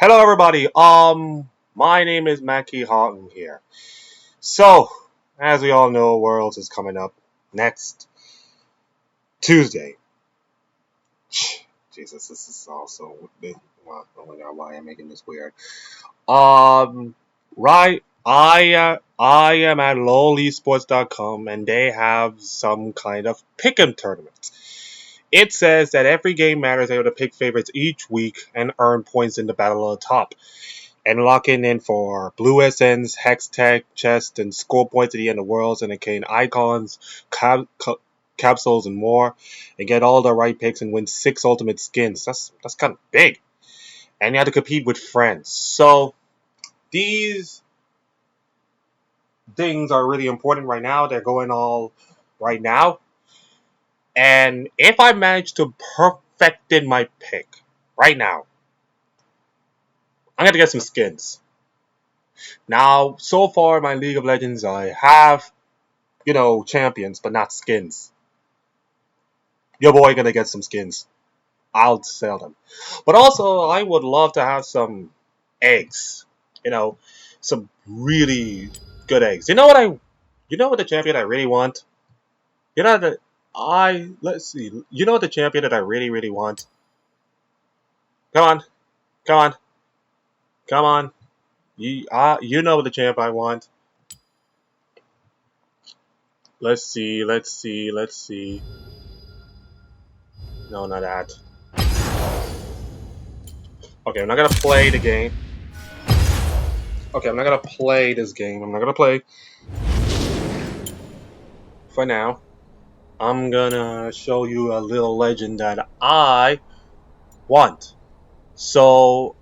Hello, everybody. My name is Mackie Houghton here. So, as we all know, Worlds is coming up next Tuesday. Jesus, this is also. Well, oh my God, why am I making this weird? Right. I am at lowlesports.com and they have some kind of pick'em tournament. It says that every game matters. They able to pick favorites each week and earn points in the battle of the top. And locking in for Blue SNs, Hex Tech, Chest, and score points at the end of Worlds, and obtain icons, capsules, and more, and get all the right picks and win 6 ultimate skins. That's kind of big. And you have to compete with friends. So these things are really important right now. They're going all right now. And if I manage to perfect in my pick right now, I'm going to get some skins. Now, so far in my League of Legends, I have champions, but not skins. Your boy gonna get some skins. I'll sell them. But also, I would love to have some eggs. Some really good eggs. You know what the champion I really want? You know that let's see. You know what the champion that I really, really want? Come on, come on, come on. You know the champ I want. Let's see, let's see, let's see. No, not that. Okay, I'm not gonna play the game. Okay, I'm not gonna play this game. I'm not gonna play for now. I'm gonna show you a little legend that I want. So,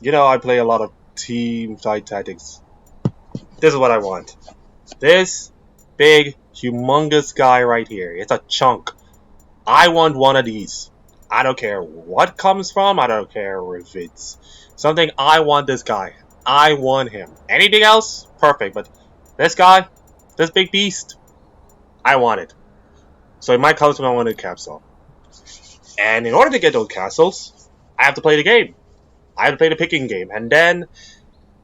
I play a lot of team fight tactics. This is what I want. This big, humongous guy right here. It's a chunk. I want one of these. I don't care what comes from. I don't care if it's something. I want this guy. I want him. Anything else? Perfect. But this guy, this big beast, I want it. So it might come to my one capsule. And in order to get those castles, I have to play the game. I have to play the picking game. And then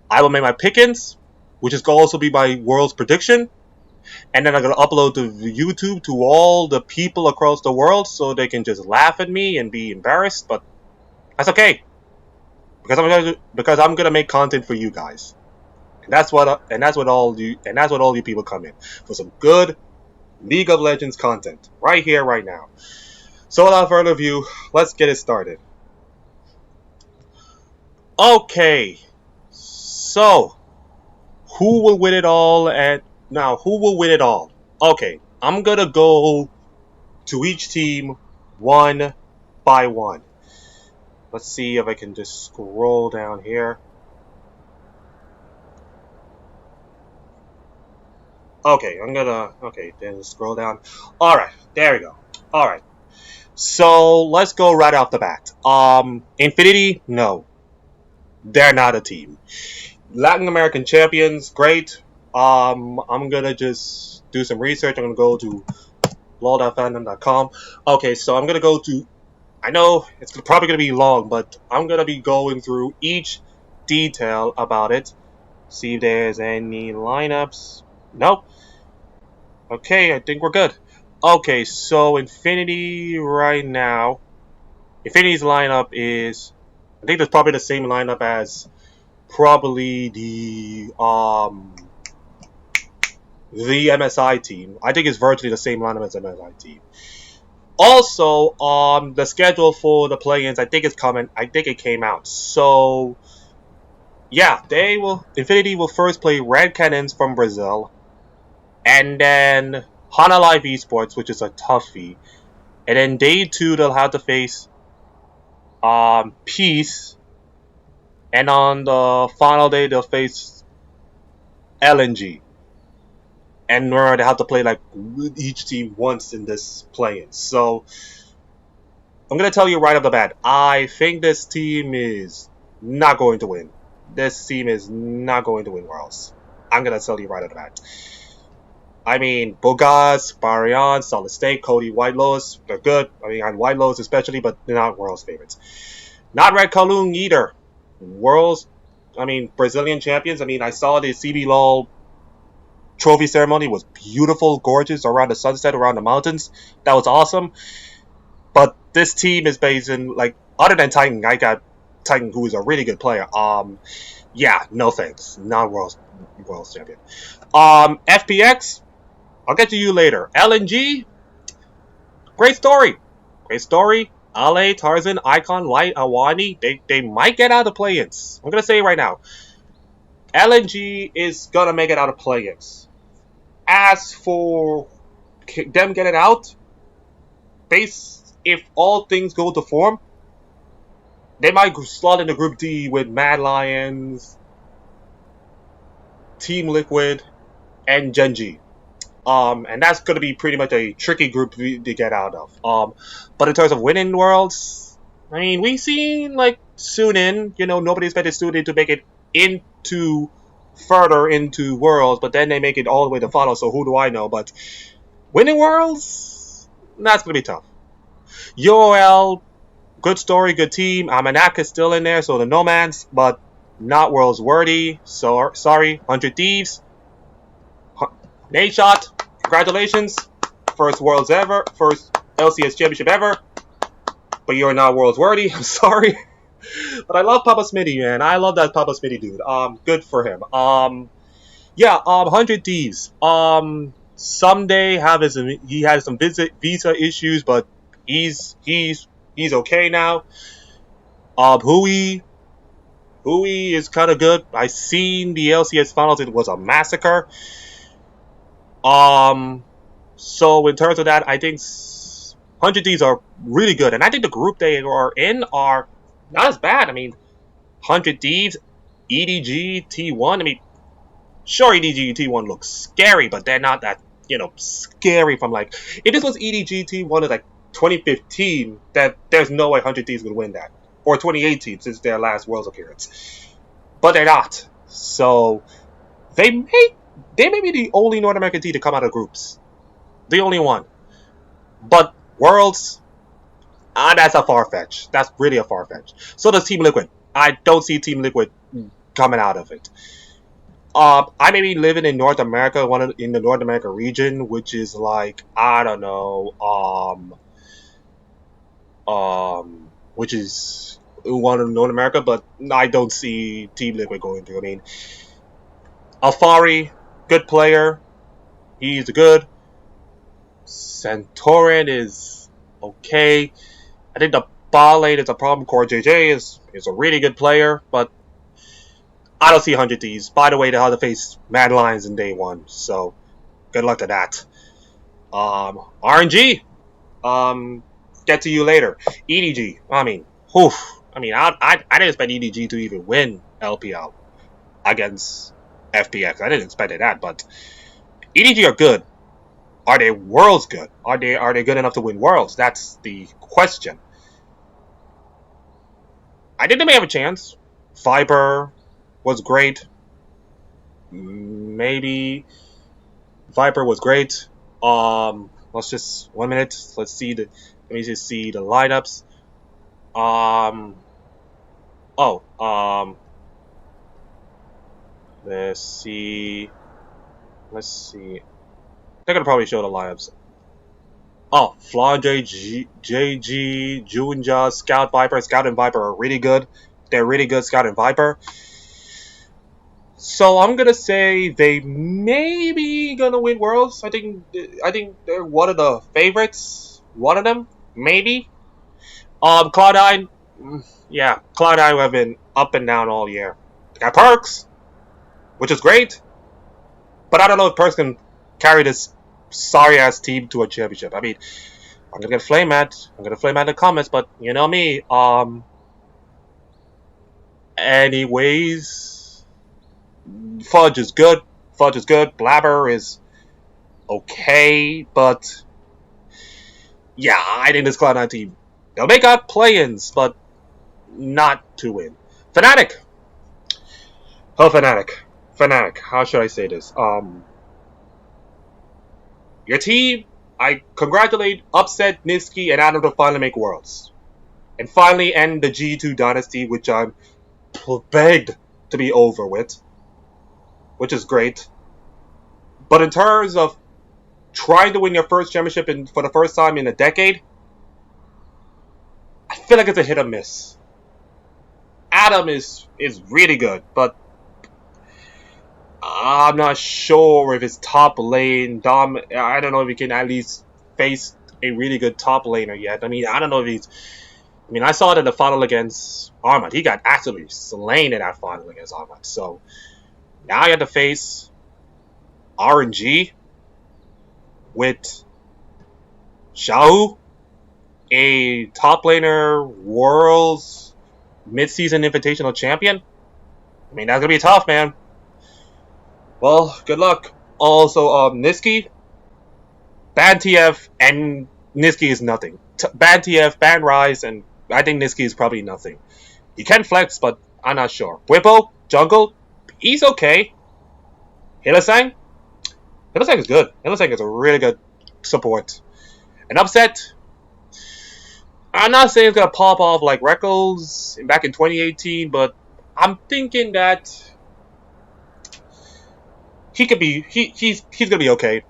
I will make my pickings, which is going to also be my world's prediction. And then I'm going to upload to YouTube to all the people across the world so they can just laugh at me and be embarrassed. But that's okay. Because I'm gonna make content for you guys. And that's what all you people come in for, some good League of Legends content right here, right now. So without further ado, let's get it started. Okay, so who will win it all? Who will win it all? Okay, I'm gonna go to each team one by one. Let's see if I can just scroll down here. Okay, then scroll down. Alright, there we go. Alright. So let's go right off the bat. Infinity, no. They're not a team. Latin American champions, great. I'm gonna just do some research. I'm gonna go to law.fandom.com. Okay, so I'm gonna go to, I know it's probably gonna be long, but I'm gonna be going through each detail about it. See if there's any lineups. Nope. Okay, I think we're good. Okay, so Infinity right now. Infinity's lineup is, I think that's probably the same lineup as probably the MSI team. I think it's virtually the same lineup as MSI team. Also, the schedule for the play-ins, I think it's coming. I think it came out. So yeah, Infinity will first play Red Cannons from Brazil, and then Hana Live Esports, which is a toughie. And then day 2, they'll have to face Peace. And on the final day, they'll face LNG. And remember, they have to play like each team once in this play-in. So I'm going to tell you right off the bat, I think this team is not going to win. This team is not going to win Worlds. I'm going to tell you right off the bat. I mean, Bogas, Barion, Solid Snake, Cody, White Lotus, they're good. I mean, on White Lotus especially, but they're not World's favorites. Not Red Kowloon either. Worlds, I mean, Brazilian champions. I mean, I saw the CBLOL trophy ceremony was beautiful, gorgeous, around the sunset, around the mountains. That was awesome. But this team is based in, like, other than Titan, I got Titan, who is a really good player. Yeah, no thanks. Not world champion. FPX, I'll get to you later. LNG, great story. Great story. LA, Tarzan, Icon, Light, Awani, they might get out of play-ins. I'm gonna say it right now. LNG is gonna make it out of play-ins. As for them getting out, if all things go to form, they might slot into Group D with Mad Lions, Team Liquid, and Genji. And that's going to be pretty much a tricky group to get out of. But in terms of winning worlds, I mean, we've seen like Sunin. Nobody expected Sunin to make it into further into worlds, but then they make it all the way to finals. So who do I know? But winning worlds, that's going to be tough. UOL, good story, good team. Amanak is still in there, so the Nomads, but not worlds worthy. So sorry, 100 Thieves. Nadeshot, congratulations. First worlds ever, first LCS championship ever. But you're not worlds worthy. I'm sorry. But I love Papa Smitty, man. I love that Papa Smitty dude. Good for him. Yeah, 100 Thieves. Someday he has some visa issues, but he's okay now. Hui is kind of good. I seen the LCS finals. It was a massacre. So in terms of that, I think 100 Thieves are really good, and I think the group they are in are not as bad. I mean, 100 Thieves, EDG, T1. I mean, sure, EDG T1 looks scary, but they're not that scary. From like, if this was EDG T1 in like 2015, that there's no way 100 Thieves would win that, or 2018 since their last Worlds appearance. But they're not. So they may be the only North American team to come out of groups. The only one. But Worlds, that's a far-fetched. That's really a far-fetched. So does Team Liquid. I don't see Team Liquid coming out of it. I may be living in North America, in the North America region, which is like, I don't know, which is one of North America, but I don't see Team Liquid going through. I mean, Alfari, good player. He's good. Santorin is okay. I think the ball lane is a problem. Core JJ is a really good player, but I don't see 100 Thieves. By the way, they have to face Mad Lions in day one, so good luck to that. RNG, get to you later. EDG, I mean, I didn't expect EDG to even win LPL against FPX. I didn't expect that, but EDG are good. Are they worlds good? Are they good enough to win worlds? That's the question. I think they may have a chance. Viper was great. Maybe Viper was great. Let's just 1 minute. Let me just see the lineups. Let's see. They're gonna probably show the lineups. Oh, Flandre, JG, Junja, Scout Viper. Scout and Viper are really good. They're really good, Scout and Viper. So I'm gonna say they may be gonna win Worlds. I think they're one of the favorites. One of them, maybe. Cloud9, yeah, Cloud9 have been up and down all year. They got Perks, which is great, but I don't know if Perks can carry this sorry ass team to a championship. I mean, I'm gonna get flame at in the comments, but you know me. Anyways, Fudge is good. Blabber is okay, but yeah, I think this Cloud9 team, they'll make up play-ins, but not to win. Fnatic. Oh, Fnatic. How should I say this? Your team, I congratulate, upset Niski and Adam to finally make Worlds. And finally end the G2 dynasty, which I'm begged to be over with, which is great. But in terms of trying to win your first championship for the first time in a decade, I feel like it's a hit or miss. Adam is really good, but I'm not sure if his top lane Dom. I don't know if he can at least face a really good top laner yet. I mean, I don't know if he's. I mean, I saw it in the final against Armad. He got absolutely slain in that final against Armad. So now you have to face RNG with Xiao, a top laner Worlds mid-season invitational champion. I mean, that's gonna be tough, man. Well, good luck. Also, Niski, Ban TF, and Niski is nothing. Ban TF, Ban Rise, and I think Niski is probably nothing. He can flex, but I'm not sure. Whippo, Jungle, he's okay. Hylissang? Hylissang is good. Hylissang is a really good support. An upset? I'm not saying it's gonna pop off like Reckles back in 2018, but I'm thinking that he could be he's gonna be okay.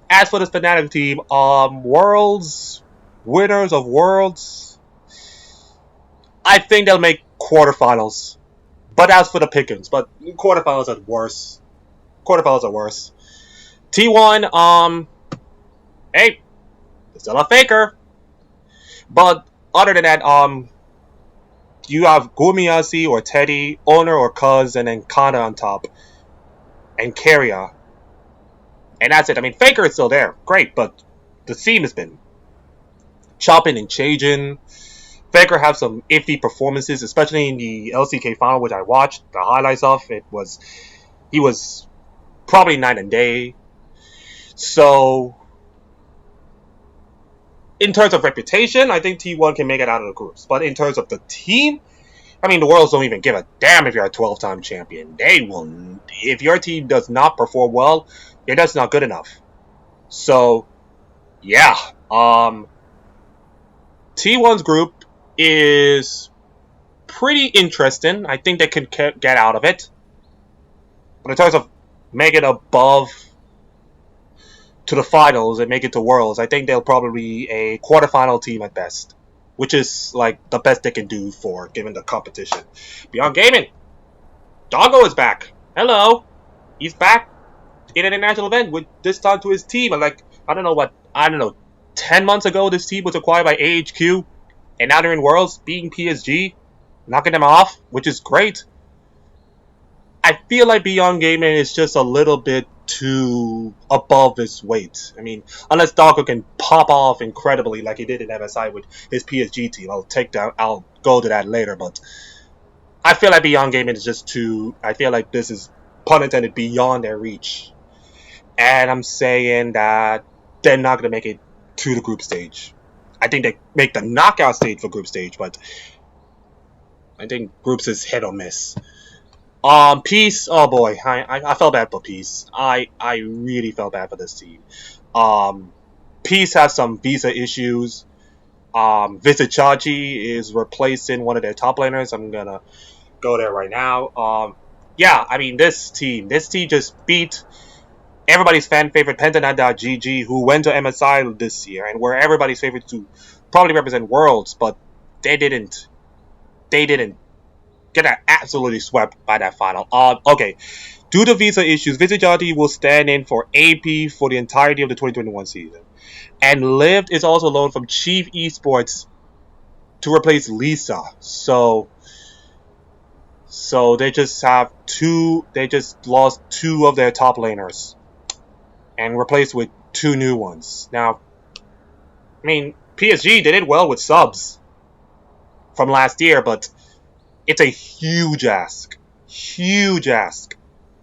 As for this Fnatic team, Worlds winners of Worlds, I think they'll make quarterfinals. But as for the pickings, but quarterfinals are worse. Quarterfinals are worse. T1, hey, it's still a faker. But other than that, you have Gumiasi or Teddy, Owner or Cuz, and then Kana on top, and Keria. And that's it. I mean, Faker is still there. Great, but the team has been chopping and changing. Faker have some iffy performances, especially in the LCK final, which I watched the highlights of. He was probably night and day. So, in terms of reputation, I think T1 can make it out of the groups. But in terms of the team, I mean, the Worlds don't even give a damn if you're a 12-time champion. They will. If your team does not perform well, you're just not good enough. So, yeah. T1's group is pretty interesting. I think they can get out of it. But in terms of make it above to the finals and make it to Worlds, I think they'll probably be a quarterfinal team at best, which is like the best they can do for given the competition. Beyond Gaming, Doggo is back. Hello, he's back in an international event with this time to his team. And like I don't know, 10 months ago this team was acquired by AHQ, and now they're in Worlds beating PSG, knocking them off, which is great. I feel like Beyond Gaming is just a little bit too above his weight. I mean, unless Doggo can pop off incredibly like he did in MSI with his PSG team, I'll go to that later. But I feel like Beyond Gaming is just too. I feel like this is pun intended beyond their reach, and I'm saying that they're not gonna make it to the group stage. I think they make the knockout stage for group stage, but I think groups is hit or miss. Peace. Oh boy, I felt bad for Peace. I really felt bad for this team. Peace has some visa issues. Vizichachi is replacing one of their top laners. I'm gonna go there right now. Yeah, I mean this team just beat everybody's fan favorite Pentanet.gg, who went to MSI this year and were everybody's favorite to probably represent Worlds, but they didn't get absolutely swept by that final. Okay. Due to visa issues, Vizichati will stand in for AP for the entirety of the 2021 season. And Lived is also loaned from Chief Esports to replace Lisa. So they just lost two of their top laners and replaced with two new ones. Now, I mean, PSG did well with subs from last year, but it's a huge ask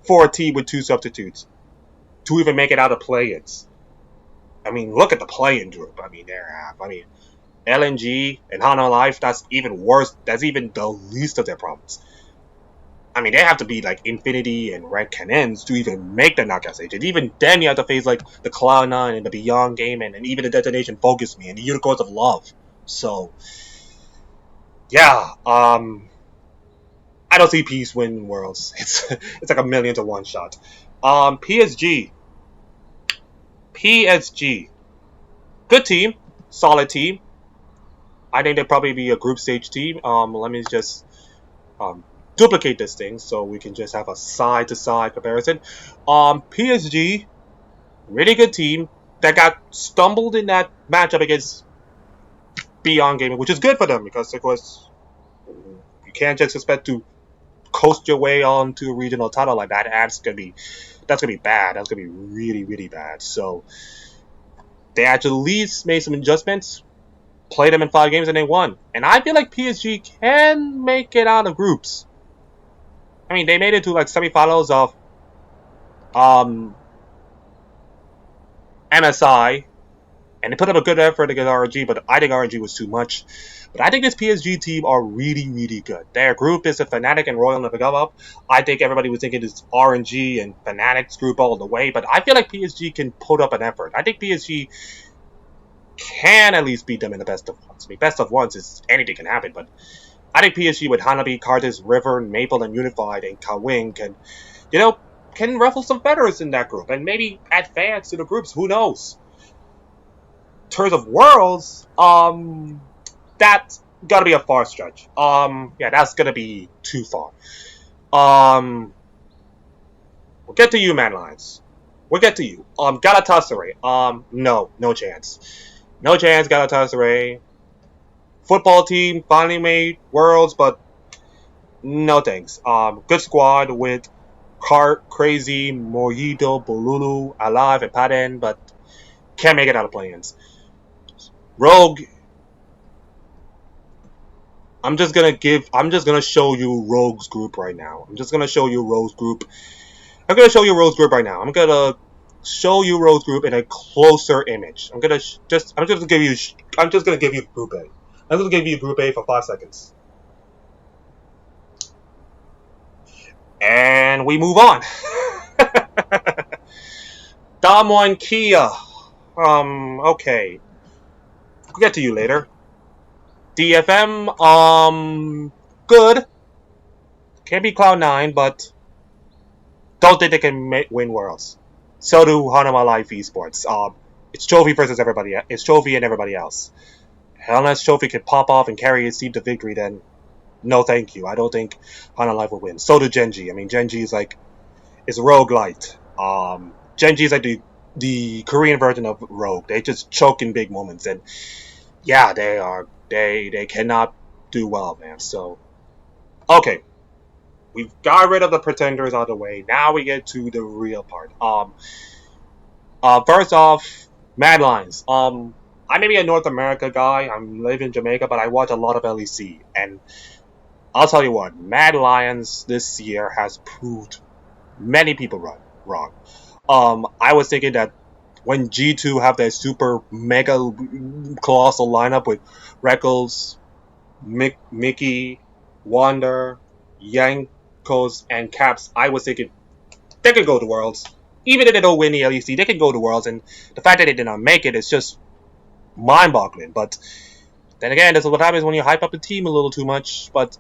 for a team with two substitutes to even make it out of play-ins. I mean, look at the play-in group. I mean, LNG and Hana Life, that's even worse. That's even the least of their problems. I mean, they have to be like Infinity and Red Cannons to even make the knockout stage. And even then, you have to face like the Cloud9 and the Beyond Game and even the Detonation Focus Me and the Unicorns of Love. So, yeah, I don't see Peace win Worlds. It's like a million to one shot. PSG. PSG. Good team. Solid team. I think they'll probably be a group stage team. Let me just um, duplicate this thing so we can just have a side to side comparison. PSG, really good team that got stumbled in that matchup against Beyond Gaming, which is good for them because of course you can't just expect to coast your way on to a regional title like that. That's gonna be bad. That's gonna be really really bad. So they at least made some adjustments, played them in 5 games, and they won. And I feel like PSG can make it out of groups. I mean, they made it to like semifinals of um, MSI, and they put up a good effort against RNG, but I think RNG was too much. But I think this PSG team are really, really good. Their group is a Fnatic and Royal Never Give Up. I think everybody was thinking it's RNG and Fnatic's group all the way, but I feel like PSG can put up an effort. I think PSG can at least beat them in the best of ones. I mean, best of ones is anything can happen, but I think PSG with Hanabi, Cardis, River, Maple, and Unified and Kawing can ruffle some feathers in that group and maybe advance to the groups. Who knows? In terms of Worlds, that's gotta be a far stretch. Yeah, that's gonna be too far. We'll get to you, man lines. We'll get to you. Galatasaray. No chance. No chance, Galatasaray. Football team finally made Worlds, but no thanks. Good squad with Cart, Crazy, Mojito, Bolulu, Alive, and Paden, but can't make it out of play-ins. Rogue. I'm just gonna show you Rogue's group right now. I'm just gonna show you Rogue's group. I'm gonna show you Rogue's group right now. I'm gonna show you Rogue's group in a closer image. I'm just gonna give you Group A. I'm gonna give you Group A for 5 seconds. And we move on. Damwon Kia. Okay. I'll get to you later. DFM, good. Can't be Cloud9, but don't think they can win Worlds. So do Hanama Life Esports. It's Trophy versus everybody. It's Trophy and everybody else. Unless Trophy can pop off and carry his team to victory, then no thank you. I don't think Hanama Life will win. So do Genji. I mean, Genji is Rogue Light. Genji is like the Korean version of Rogue. They just choke in big moments, and yeah, they cannot do well, man. So okay, we've got rid of the pretenders out of the way. Now we get to the real part. First off, Mad Lions. I may be a North America guy. I live in Jamaica, but I watch a lot of LEC, and I'll tell you what, Mad Lions this year has proved many people wrong. I was thinking that when G2 have that super mega colossal lineup with Reckles, Mickey, Wander, Yankos, and Caps, I was thinking they could go to Worlds. Even if they don't win the LEC, they can go to Worlds, and the fact that they did not make it is just mind-boggling. But then again, this is what happens when you hype up the team a little too much. But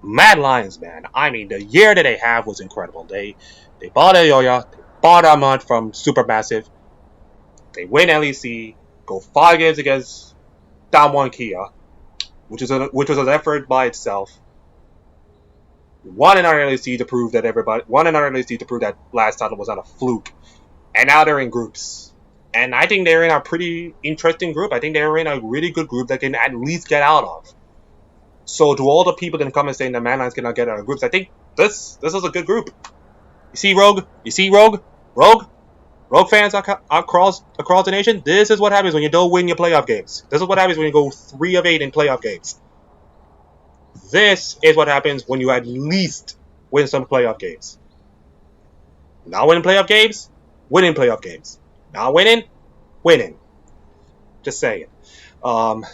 Mad Lions, man, I mean, the year that they have was incredible. They bought Ayoya, they bought Ahmad from Supermassive, they win LEC, go 5 games against Damwon Kia, which was an effort by itself. Won another LEC to prove that last title was not a fluke, and now they're in groups. And I think they're in a pretty interesting group. I think they're in a really good group that can at least get out of. So to all the people that come and saying the Mad Lions cannot get out of groups, I think this is a good group. You see Rogue? Rogue fans across the nation, this is what happens when you don't win your playoff games. This is what happens when you go 3 of 8 in playoff games. This is what happens when you at least win some playoff games. Not winning playoff games, winning playoff games. Not winning. Just saying. And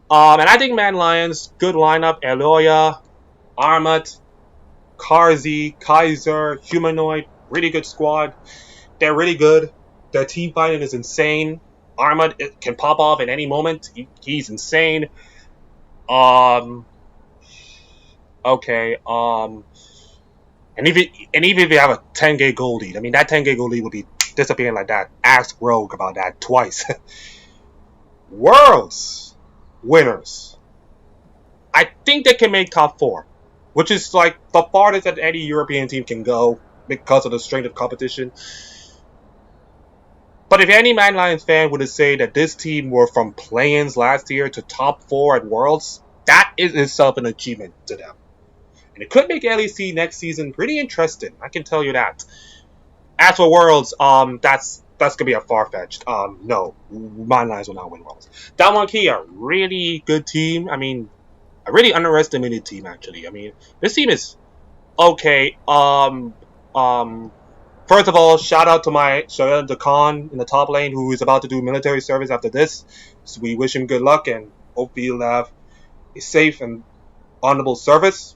I think Mad Lions, good lineup, Eloya, Armat, Karzi, Kaiser, Humanoid, really good squad. They're really good. Their team fighting is insane. Armat can pop off at any moment. He's insane. Okay, and even if you have a 10K goal lead, I mean that 10K goal lead will be disappearing like that. Ask Rogue about that twice. Worlds winners. I think they can make top four, which is like the farthest that any European team can go because of the strength of competition. But if any Man Lions fan would say that this team were from play-ins last year to top four at Worlds, that is itself an achievement to them. And it could make LEC next season pretty interesting. I can tell you that. As for Worlds, that's gonna be a far fetched. No, Man Lions will not win Worlds. Damwon Kia, really good team. I mean, a really underestimated team actually. I mean, this team is okay. First of all, shout out to my Shoyun Khan in the top lane who is about to do military service after this. So we wish him good luck and hope he'll have a safe and honorable service.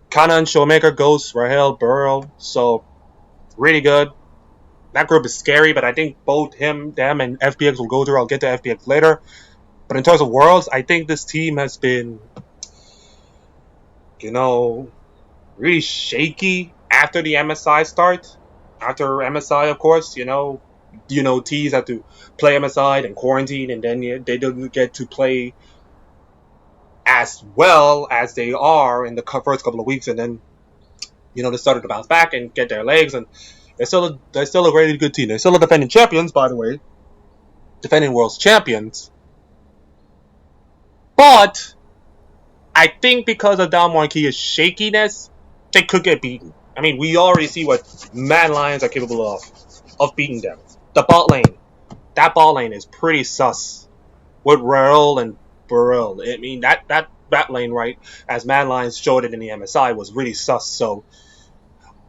Kanan, Showmaker, Ghost, Rahel, Burrow. So really good. That group is scary, but I think both him, them, and FPX will go through. I'll get to FPX later. But in terms of Worlds, I think this team has been, you know, really shaky after the MSI start. After MSI, of course, T's have to play MSI and quarantine, and then they don't get to play as well as they are in the first couple of weeks, and then they started to bounce back and get their legs, and they're still a really good team. They're still a defending champions, by the way, defending world's champions. But I think because of Damwon Kia's shakiness, they could get beaten. I mean, we already see what Man Lions are capable of beating them. The bot lane, that bot lane is pretty sus with Raul and Burrell. I mean, that lane, right, as Man Lions showed it in the MSI, was really sus. So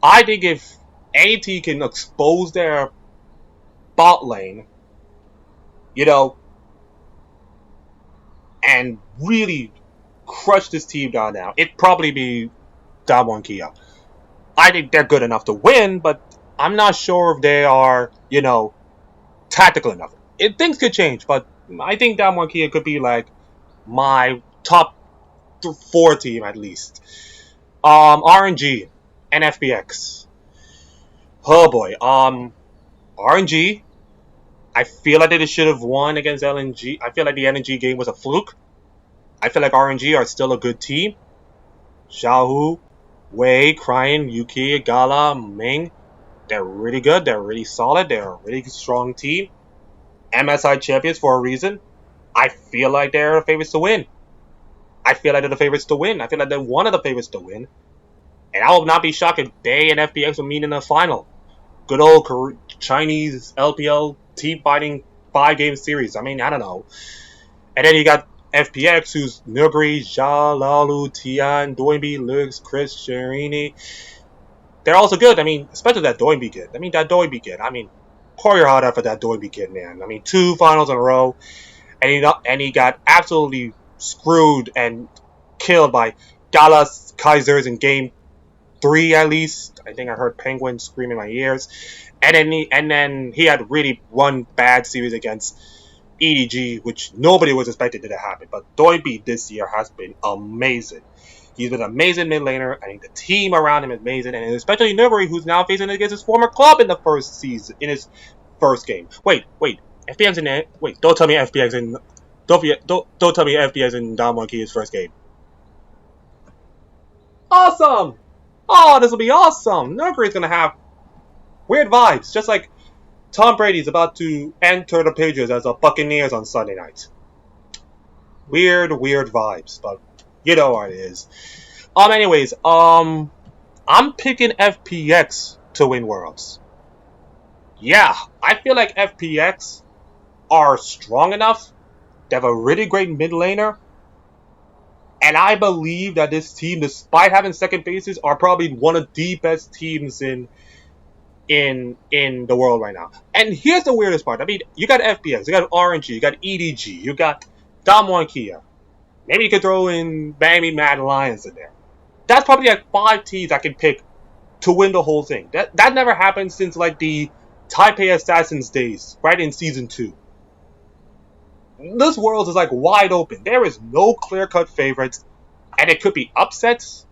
I think if AT can expose their bot lane, and really crush this team down now, it'd probably be Damwon Kia. I think they're good enough to win, but I'm not sure if they are, tactical enough. Things could change, but I think Damwon Kia could be like my top 4 team at least. RNG and FPX. Oh boy. RNG. I feel like they should have won against LNG. I feel like the LNG game was a fluke. I feel like RNG are still a good team. Xiaohu, Wei, Cryin, Yuki, Gala, Ming. They're really good. They're really solid. They're a really strong team. MSI champions for a reason. I feel like they're the favorites to win. I feel like they're the favorites to win. I feel like they're one of the favorites to win. And I will not be shocked if they and FPX will meet in the final. Good old Chinese LPL team fighting 5-game series. I mean, I don't know. And then you got FPX, who's Nuguri, Jha, Lalu, Tian, Doinby, Lux, Chris, Cherini. They're also good. I mean, especially that Doinby kid. I mean, pour your heart out for that Doinby kid, man. I mean, 2 finals in a row, and he got absolutely screwed and killed by Galas Kaisers in game 3 at least. I think I heard Penguin scream in my ears. And then he had really one bad series against EDG, which nobody was expecting to happen. But Doinby this year has been amazing. He's been an amazing mid laner. I think the team around him is amazing, and especially Nuguri, who's now facing against his former club in his first game. Wait, FPX in it. Wait, don't tell me FPX in. Don't tell me FPX in Damwon Kia's first game. Awesome! Oh, this will be awesome! Nuguri's gonna have weird vibes, just like Tom Brady's about to enter the pages as a Buccaneers on Sunday night. Weird vibes, but you know what it is. Anyways, I'm picking FPX to win Worlds. Yeah, I feel like FPX are strong enough. They have a really great mid laner. And I believe that this team, despite having second bases, are probably one of the best teams in the world right now. And here's the weirdest part. I mean, you got FPX, you got RNG, you got EDG, you got Damwon Kia. Maybe you could throw in Miami Mad Lions in there. That's probably like 5 teams I can pick to win the whole thing. That never happened since like the Taipei Assassins days, right in Season 2. This world is like wide open. There is no clear-cut favorites, and it could be upsets,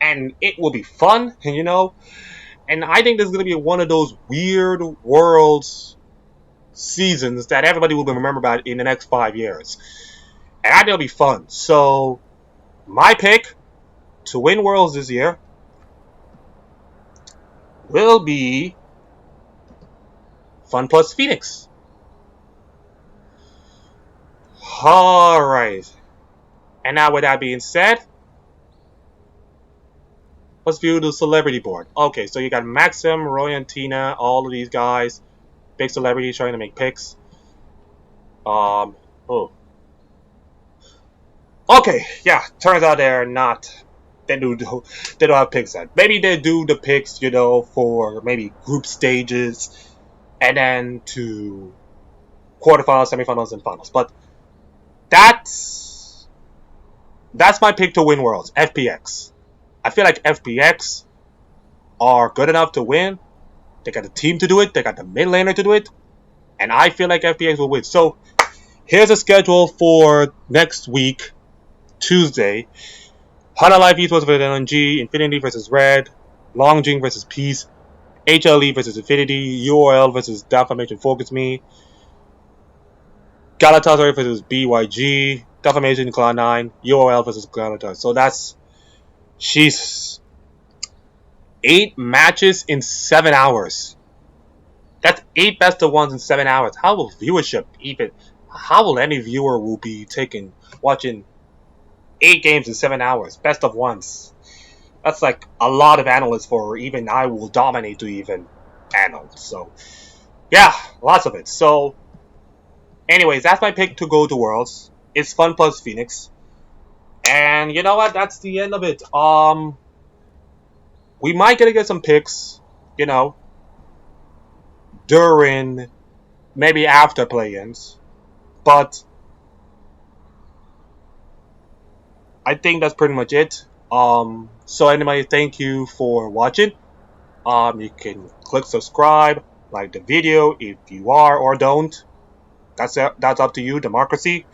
and it will be fun, you know. And I think this is going to be one of those weird worlds seasons that everybody will remember about in the next 5 years. And I think it'll be fun. So, my pick to win Worlds this year will be Fun Plus Phoenix. Alright. And now with that being said, let's view the celebrity board. Okay, so you got Maxim, Roy and Tina, all of these guys, big celebrities trying to make picks. Oh. Okay, yeah, turns out they're not. They don't have picks yet. Maybe they do the picks, you know, for maybe group stages, and then to quarterfinals, semifinals, and finals. But that's my pick to win Worlds. FPX. I feel like FPX are good enough to win. They got the team to do it. They got the mid laner to do it, and I feel like FPX will win. So here's a schedule for next week, Tuesday. Hana Life Esports versus LNG, Infinity versus Red, Longjing versus Peace, HLE versus Infinity, UOL versus Defamation Focus Me, Galatasaray versus BYG, Defamation Cloud9, UOL versus Galatasaray. So that's, she's 8 matches in 7 hours. That's 8 best of ones in 7 hours. How will viewership even? How will any viewer will be watching 8 games in 7 hours? Best of ones. That's like a lot of analysts for even I will dominate to even analyze. So, yeah, lots of it. So, anyways, that's my pick to go to Worlds. It's Fun Plus Phoenix. And you know what? That's the end of it. We might get some picks, you know, during, maybe after play-ins. But I think that's pretty much it. So anyway, thank you for watching. You can click subscribe, like the video if you are or don't. That's up to you, democracy.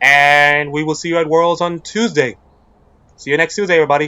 And we will see you at Worlds on Tuesday. See you next Tuesday, everybody.